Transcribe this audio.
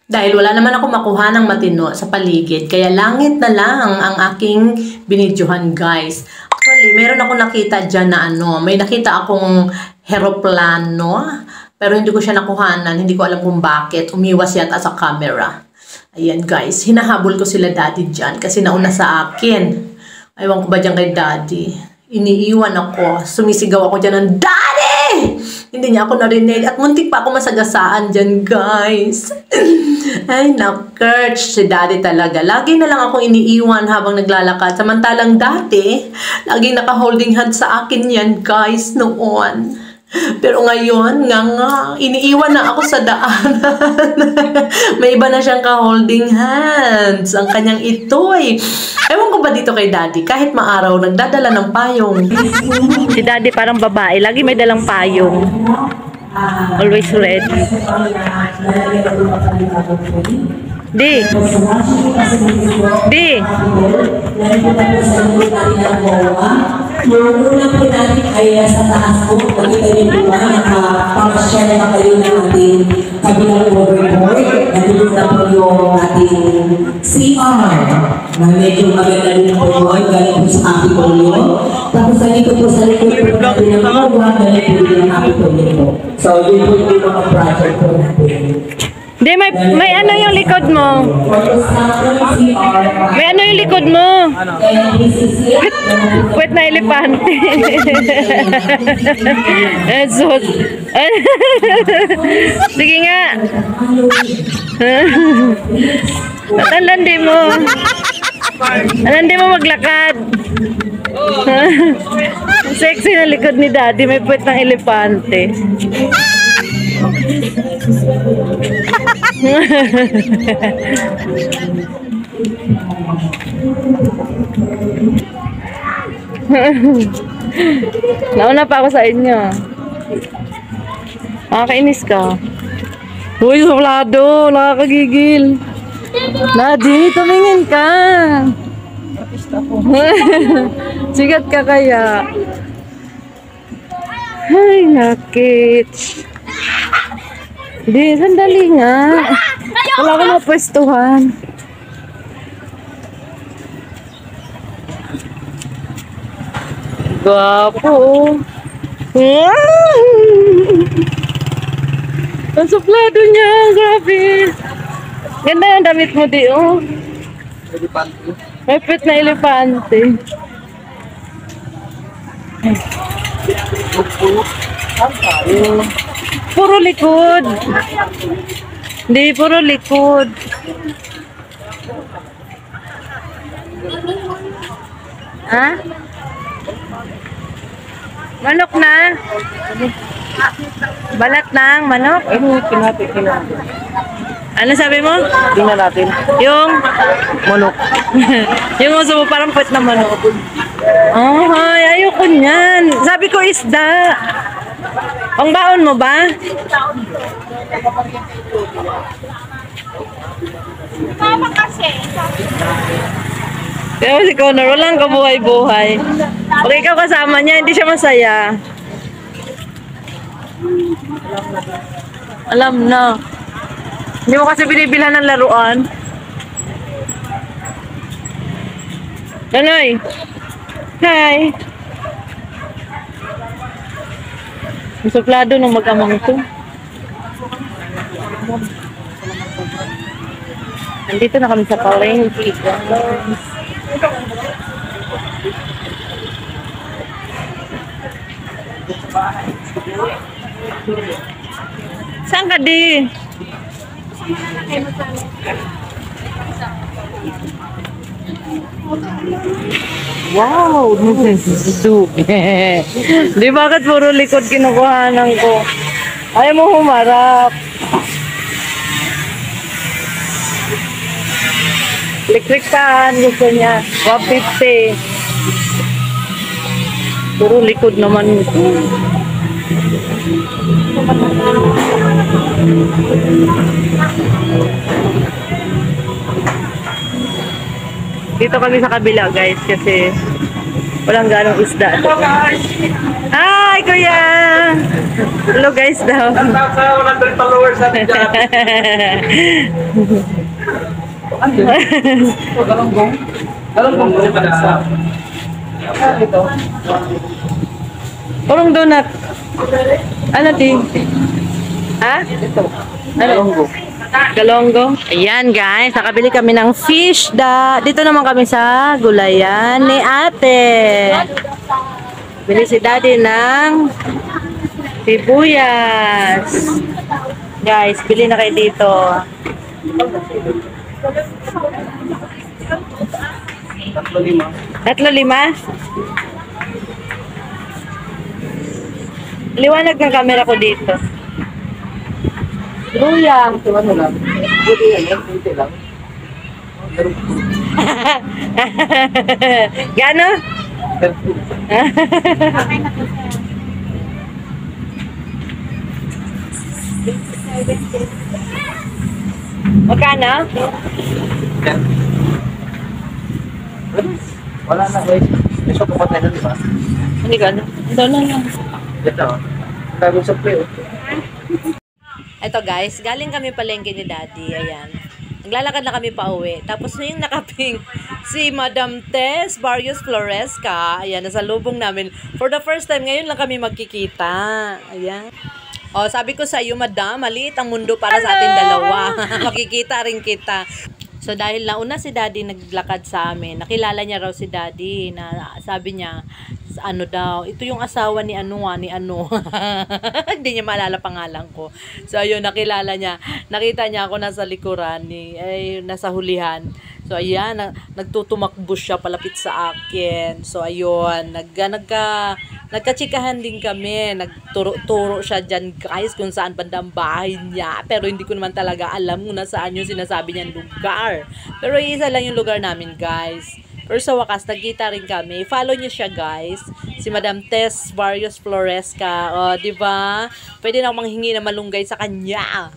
Dahil wala naman ako makuha ng matino sa paligid, kaya langit na lang ang aking binidyohan, guys. Actually, meron ako nakita dyan na may nakita akong heroplano, pero hindi ko siya nakuhanan, hindi ko alam kung bakit. Umiwas yata sa camera. Ayan, guys, hinahabol ko sila daddy dyan kasi nauna sa akin. Aywan ko ba dyan kay daddy? Iniiwan ako, sumisigaw ako dyan ng daddy! Hindi niya ako narinig at muntik pa ako masagasaan dyan, guys. Ay, nakurch si daddy talaga. Lagi na lang akong iniiwan habang naglalakad. Samantalang dati, laging naka-holding hand sa akin yan, guys, noon. Pero ngayon, iniiwan na ako sa daanan. May iba na siyang ka-holding hands. Ang kanyang itoy. Ewan ko ba dito kay daddy, kahit maaraw, nagdadala ng payong. Si daddy parang babae, lagi may dalang payong. Always ready. Di. Yung una po natin ay sa taas po, nakita niyo po ba, nakapag-share na kayo ng ating kabilang overboard. Nandito na po yung ating CR na medyo maganda rin po yun, galing po sa Capitolio. Tapos nandito po sa likod po natin ng mga galing po din ng Capitolio po. So yun po yung mga project po natin. Di, may ano yung likod mo? May ano yung likod mo? Wait na elepante. Sige nga. Alandi mo. Alandi mo maglakad. Sexy na likod ni daddy. May puwet ng elepante. Nauna pa ako sa inyo. Nakakainis ka. Uy, suplado. Nakakagigil. Daddy, tumingin ka. Sigat ka kaya. Ay, nakits. Di, sandali nga. Wala ko mapwestuhan. Gwapo. Ang suplado niya. Grabe. Ganda yung damit mo di, oh. Elepante. May pet na elepante. Puro likod. Hindi, puro likod. Ha? Manok na? Balat ng manok? Ano sabi mo? Tingnan natin. Yung? Manok. Yung uso mo parang pet na manok. Oh, ay, ayoko niyan. Sabi ko isda. Ang baon mo ba? Mama kasi. Kaya si Connor, walang kabuhay-buhay. Pag ikaw kasama niya, hindi siya masaya. Alam na. Hindi mo kasi binibilhan ng laruan. Danoy. Hi. Ang suplado ng mag-amang to. Nandito na kami sa palengke. Saan ka di? Wow! Di bakit puro likod kinukuhanan ko? Ayaw mo humarap. Electric fan, gusto niya. 150. Puro likod naman ito. Dito kami sa kabila, guys, kasi walang ganong isda. Hi, kuya! Hello guys daw. Nasa 100 followers natin dyan. Galonggong. Galonggong po ba na? Ito. Urong donut. Ano din? Ha? Ito. Galonggong. Galonggong. Ayan guys, nakabili kami ng fish dito naman kami sa gulayan ni ate. Bili si daddy ng sibuyas. Guys, bili na kayo dito. Tatlo lima. 3-5? Liwanag ng camera ko dito. Luya. Ito ano lang. Buti yan. Buti lang. Gano? Magkano? Wala na guys. May shop pa tayo, di ba? Hindi ka. Doon lang. Ito. Ang bagong supply oh. Ito guys, galing kami palengke ni daddy. Ayan. Naglalakad na kami pa uwi. Tapos yung nakaping si Madam Tess Barrios Floresca. Ayan, nasa lubong namin. For the first time, ngayon lang kami magkikita. Ayan. O, sabi ko sa iyo, Madam, maliit ang mundo para sa ating dalawa. Makikita rin kita. So, dahil nauna si daddy naglakad sa amin, nakilala niya raw si daddy na sabi niya, ano daw, ito yung asawa ni ano. Hindi niya maalala pangalan ko. So, ayun, nakilala niya. Nakita niya ako nasa likuran, nasa hulihan. So, ayan, nagtutumakbo siya palapit sa akin. So, ayun, nagkatsikahan din kami. Nagturo siya dyan, guys, kung saan banda ang bahay niya. Pero hindi ko naman talaga alam kung nasaan yung sinasabi niyang lugar. Pero isa lang yung lugar namin, guys. Pero sa wakas, nagkita rin kami. Follow niyo siya, guys. Si Madam Tess Barrios Floresca. O, diba? Pwede na akong manghingi na malunggay sa kanya.